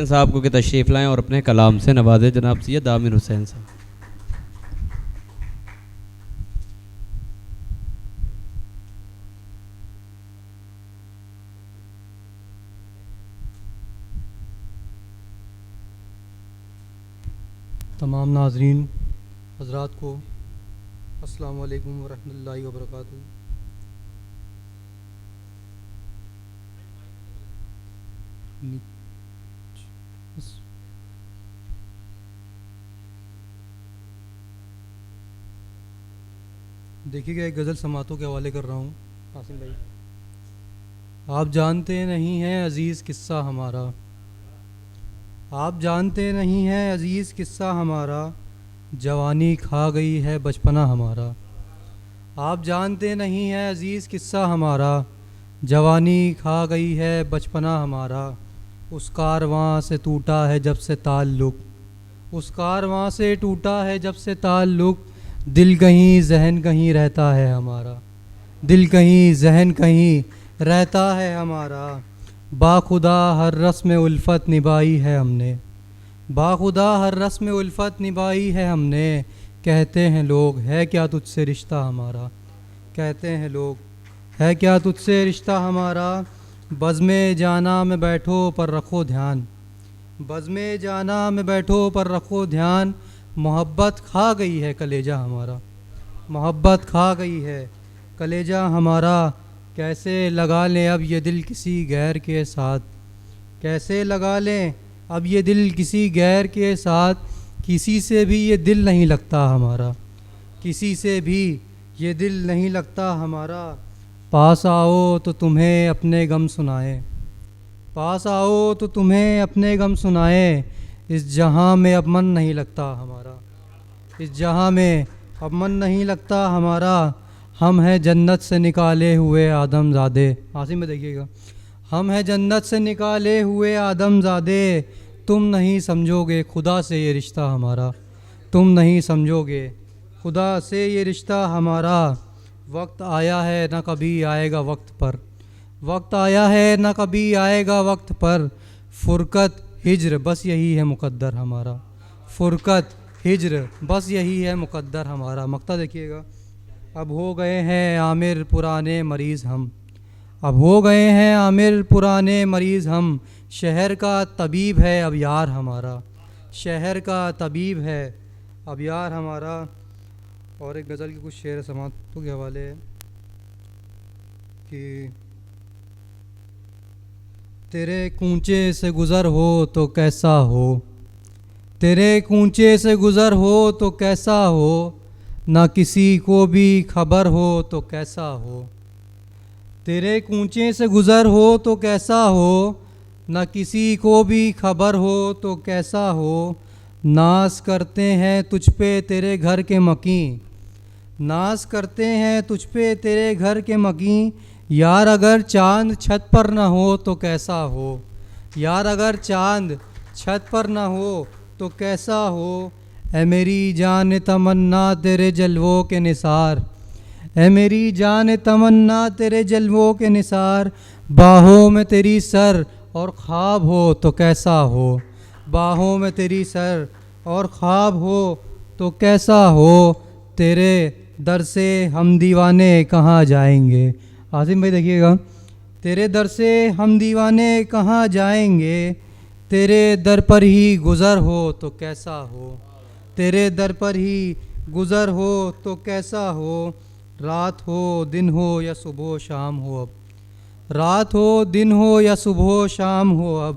حسین صاحب کو کہ تشریف لائیں اور اپنے کلام سے نوازے جناب سید عامر حسین صاحب. تمام ناظرین حضرات کو السلام علیکم ورحمۃ اللہ وبرکاتہ. دیکھیے گا ایک غزل سماعتوں کے حوالے کر رہا ہوں. قاسم بھائی آپ جانتے نہیں ہیں عزیز قصہ ہمارا، آپ جانتے نہیں ہیں عزیز قصہ ہمارا، جوانی کھا گئی ہے بچپنا ہمارا. آپ جانتے نہیں ہیں عزیز قصہ ہمارا، جوانی کھا گئی ہے بچپنا ہمارا. اس کارواں سے ٹوٹا ہے جب سے تعلق، اس کارواں سے ٹوٹا ہے جب سے تعلق. دل کہیں ذہن کہیں رہتا ہے ہمارا، دل کہیں ذہن کہیں رہتا ہے ہمارا. باخدا ہر رسم الفت نبھائی ہے ہم نے، باخدا ہر رسم الفت نبھائی ہے ہم نے. کہتے ہیں لوگ ہے کیا تجھ سے رشتہ ہمارا، کہتے ہیں لوگ ہے کیا تجھ سے رشتہ ہمارا. بزم جانا میں بیٹھو پر رکھو دھیان، بزم جانا میں بیٹھو پر رکھو دھیان. محبت کھا گئی ہے کلیجہ ہمارا، محبت کھا گئی ہے کلیجہ ہمارا. کیسے لگا لیں اب یہ دل کسی غیر کے ساتھ، کیسے لگا لیں اب یہ دل کسی غیر کے ساتھ. کسی سے بھی یہ دل نہیں لگتا ہمارا، کسی سے بھی یہ دل نہیں لگتا ہمارا. پاس آؤ تو تمہیں اپنے غم سنائیں، پاس آؤ تو تمہیں اپنے غم سنائیں. اس جہاں میں اب من نہیں لگتا ہمارا، اس جہاں میں اب من نہیں لگتا ہمارا. ہم ہیں جنت سے نکالے ہوئے آدم زادے. عاصم میں دیکھیے گا. ہم ہیں جنت سے نکالے ہوئے آدم زادے. تم نہیں سمجھو گے خدا سے یہ رشتہ ہمارا، تم نہیں سمجھو گے خدا سے یہ رشتہ ہمارا. وقت آیا ہے نہ کبھی آئے گا وقت پر، وقت آیا ہے نہ کبھی آئے گا وقت پر. فرقت ہجر بس یہی ہے مقدر ہمارا، فرقت ہجر بس یہی ہے مقدر ہمارا. مقطع دیکھیے گا. اب ہو گئے ہیں عامر پرانے مریض ہم، اب ہو گئے ہیں عامر پرانے مریض ہم. شہر کا طبیب ہے اب یار ہمارا، شہر کا طبیب ہے اب یار ہمارا. اور ایک غزل کے کچھ شعر سماعتوں کے حوالے ہے کہ تیرے کوچے سے گزر ہو تو کیسا ہو، تیرے کوچے سے گزر ہو تو کیسا ہو. نہ کسی کو بھی خبر ہو تو کیسا ہو، تیرے کوچے سے گزر ہو تو کیسا ہو. نہ کسی کو بھی خبر ہو تو کیسا ہو. ناز کرتے ہیں تجھ پہ تیرے گھر کے مکیں، ناز کرتے ہیں تجھ پہ تیرے گھر کے مکیں. یار اگر چاند چھت پر نہ ہو تو کیسا ہو، یار اگر چاند چھت پر نہ ہو تو کیسا ہو. اے میری جان تمنا تیرے جلووں کے نثار، اے میری جان تمنا تیرے جلووں کے نثار. باہوں میں تیری سر اور خواب ہو تو کیسا ہو، باہوں میں تیری سر اور خواب ہو تو کیسا ہو. تیرے در سے ہم دیوانے کہاں جائیں گے. عاصم بھائی دیکھیے گا. تیرے در سے ہم دیوانے کہاں جائیں گے. تیرے در پر ہی گزر ہو تو کیسا ہو، تیرے در پر ہی گزر ہو تو کیسا ہو. رات ہو دن ہو یا صبح و شام ہو اب، رات ہو دن ہو یا صبح و شام ہو اب.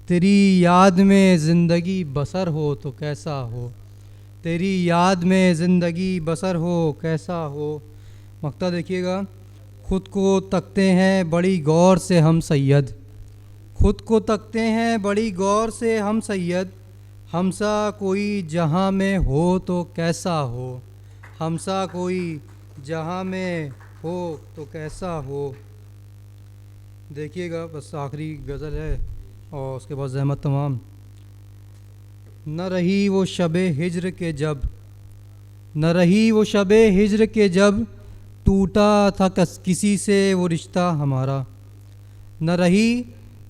تیری یاد میں زندگی بسر ہو تو کیسا ہو، تیری یاد میں زندگی بسر ہو کیسا ہو. مقطع دیکھیے گا. خود کو تکتے ہیں بڑی غور سے ہم سید، خود کو تکتے ہیں بڑی غور سے ہم سید. ہمسا کوئی جہاں میں ہو تو کیسا ہو، ہمسا کوئی جہاں میں ہو تو کیسا ہو. دیکھیے گا بس آخری غزل ہے اور اس کے بعد زحمت تمام. نہ رہی وہ شب ہجر کے جب، نہ رہی وہ شب ہجر کے جب ٹوٹا تھا کسی سے وہ رشتہ ہمارا. نہ رہی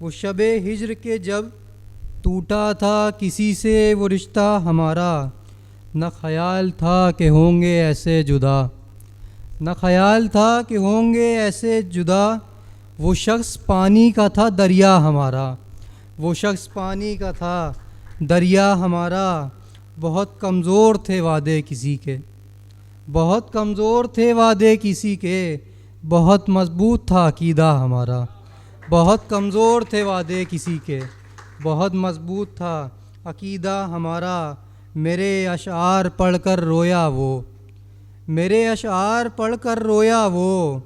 وہ شب ہجر کے جب ٹوٹا تھا کسی سے وہ رشتہ ہمارا، نہ خیال تھا کہ ہوں گے ایسے جدا، نہ خیال تھا کہ ہوں گے ایسے جدا، وہ شخص پانی کا تھا دریا ہمارا، وہ شخص پانی کا تھا دریا ہمارا، بہت کمزور تھے وعدے کسی کے، بہت کمزور تھے وعدے کسی کے، بہت مضبوط تھا عقیدہ ہمارا، بہت کمزور تھے وعدے کسی کے، بہت مضبوط تھا عقیدہ ہمارا، میرے اشعار پڑھ کر رویا وہ، میرے اشعار پڑھ کر رویا وہ،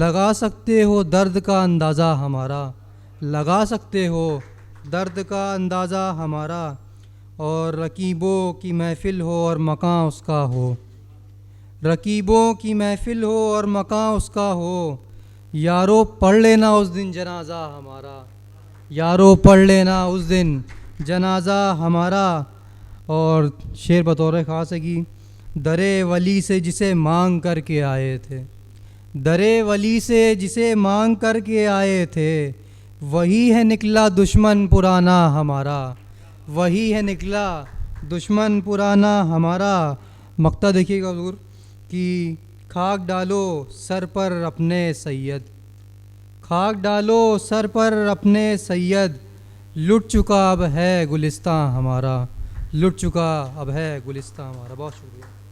لگا سکتے ہو درد کا اندازہ ہمارا، لگا سکتے ہو درد کا اندازہ ہمارا، اور رقیبوں کی محفل ہو اور مکان اس کا ہو، رقیبوں کی محفل ہو اور مکان اس کا ہو، یارو پڑھ لینا اس دن جنازہ ہمارا، یارو پڑھ لینا اس دن جنازہ ہمارا۔ اور شعر بطور خاص ہے کہ درے ولی سے جسے مانگ کر کے آئے تھے، درے ولی سے جسے مانگ کر کے آئے تھے، وہی ہے نکلا دشمن پرانا ہمارا، وہی ہے نکلا دشمن پرانا ہمارا۔ مقطع دیکھیے گا حضور کہ خاک ڈالو سر پر اپنے سید، خاک ڈالو سر پر اپنے سید، لٹ چکا اب ہے گلستاں ہمارا، لٹ چکا اب ہے گلستاں ہمارا۔ بہت شکریہ۔